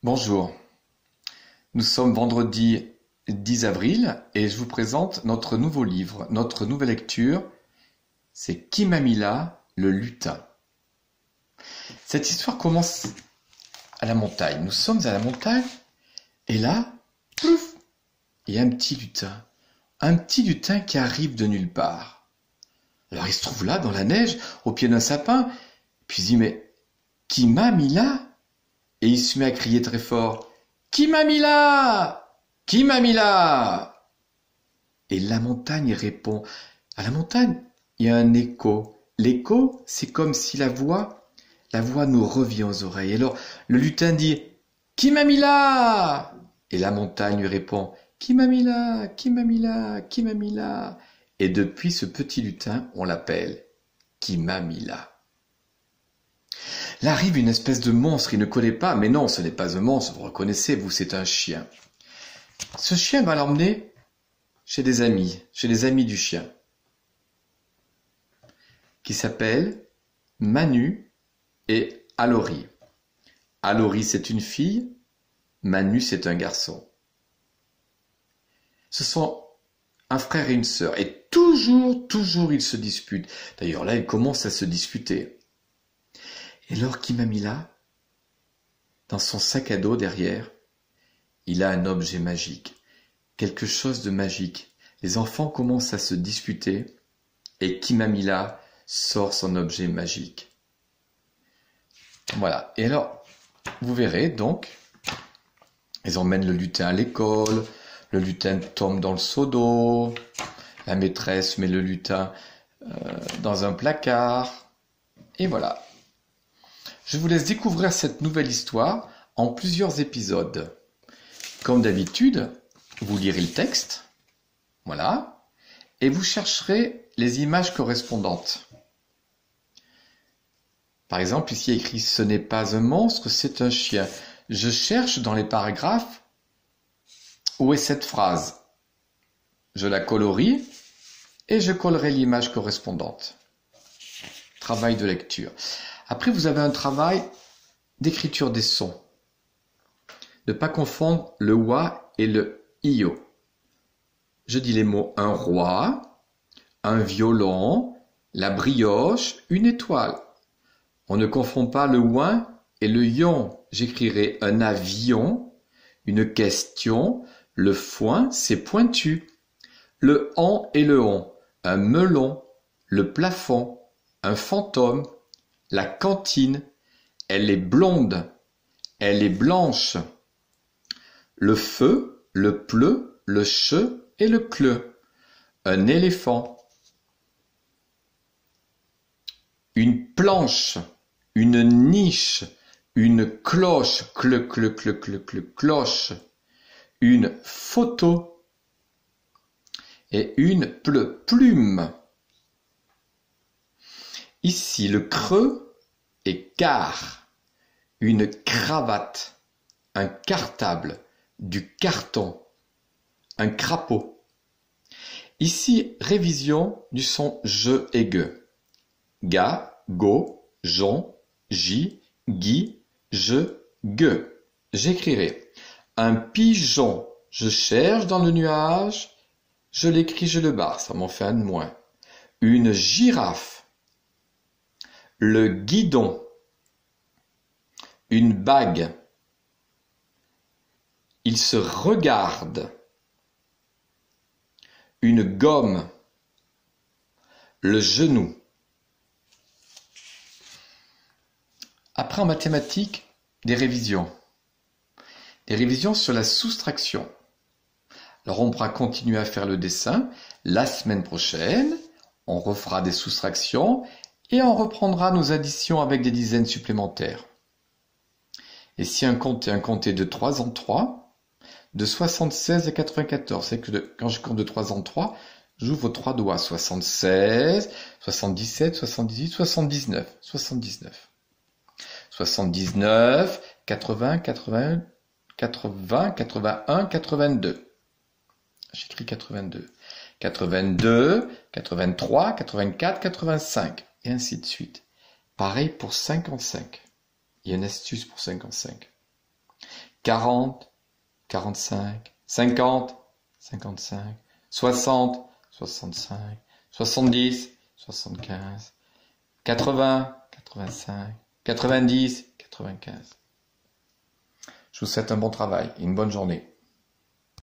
Bonjour, nous sommes vendredi 10 avril et je vous présente notre nouveau livre, notre nouvelle lecture, c'est Kimamila, le lutin. Cette histoire commence à la montagne. Nous sommes à la montagne et là, plouf, il y a un petit lutin qui arrive de nulle part. Alors il se trouve là dans la neige, au pied d'un sapin, puis il dit mais Kimamila? Et il se met à crier très fort « Kimamila! Kimamila !» Et la montagne répond. À la montagne, il y a un écho. L'écho, c'est comme si la voix nous revient aux oreilles. Alors le lutin dit « Kimamila !» Et la montagne lui répond « Kimamila! Kimamila! Kimamila !» Et depuis ce petit lutin, on l'appelle Kimamila. Là arrive une espèce de monstre, il ne connaît pas, mais non, ce n'est pas un monstre, vous reconnaissez, vous, c'est un chien. Ce chien va l'emmener chez des amis du chien, qui s'appellent Manu et Alori. Alori, c'est une fille, Manu, c'est un garçon. Ce sont un frère et une sœur, et toujours, ils se disputent. D'ailleurs, là, ils commencent à se disputer. Et alors Kimamila, dans son sac à dos derrière, il a un objet magique, quelque chose de magique. Les enfants commencent à se disputer et Kimamila sort son objet magique. Voilà. Et alors, vous verrez donc, ils emmènent le lutin à l'école, le lutin tombe dans le seau d'eau, la maîtresse met le lutin dans un placard, et voilà. Je vous laisse découvrir cette nouvelle histoire en plusieurs épisodes. Comme d'habitude, vous lirez le texte, voilà, et vous chercherez les images correspondantes. Par exemple, ici il y a écrit « Ce n'est pas un monstre, c'est un chien ». Je cherche dans les paragraphes où est cette phrase. Je la colorie et je collerai l'image correspondante. Travail de lecture. Après, vous avez un travail d'écriture des sons. Ne pas confondre le wa et le io. Je dis les mots un roi, un violon, la brioche, une étoile. On ne confond pas le ouin et le yon. J'écrirai un avion, une question, le foin, c'est pointu. Le an et le on, un melon, le plafond, un fantôme. La cantine, elle est blonde, elle est blanche. Le feu, le pleu, le che et le cle. Un éléphant. Une planche, une niche, une cloche, cloche. Une photo et une plume. Ici, le creux est quart, une cravate, un cartable, du carton, un crapaud. Ici, révision du son je et ge. Ga, go, jon, ji, gui, je, ge. J'écrirai un pigeon, je cherche dans le nuage, je l'écris, je le barre, ça m'en fait un de moins. Une girafe. Le guidon, une bague, il se regarde, une gomme, le genou. Après en mathématiques, des révisions. Des révisions sur la soustraction. Alors on pourra continuer à faire le dessin. La semaine prochaine, on refera des soustractions. Et on reprendra nos additions avec des dizaines supplémentaires. Et si un compte est de 3 en 3, de 76 à 94, c'est que quand je compte de 3 en 3, j'ouvre 3 doigts. 76, 77, 78, 79. 79. 79, 80, 81, 80, 81, 82. J'écris 82. 82, 83, 84, 85. Et ainsi de suite. Pareil pour 55. Il y a une astuce pour 55. 40, 45, 50, 55, 60, 65, 70, 75, 80, 85, 90, 95. Je vous souhaite un bon travail et une bonne journée.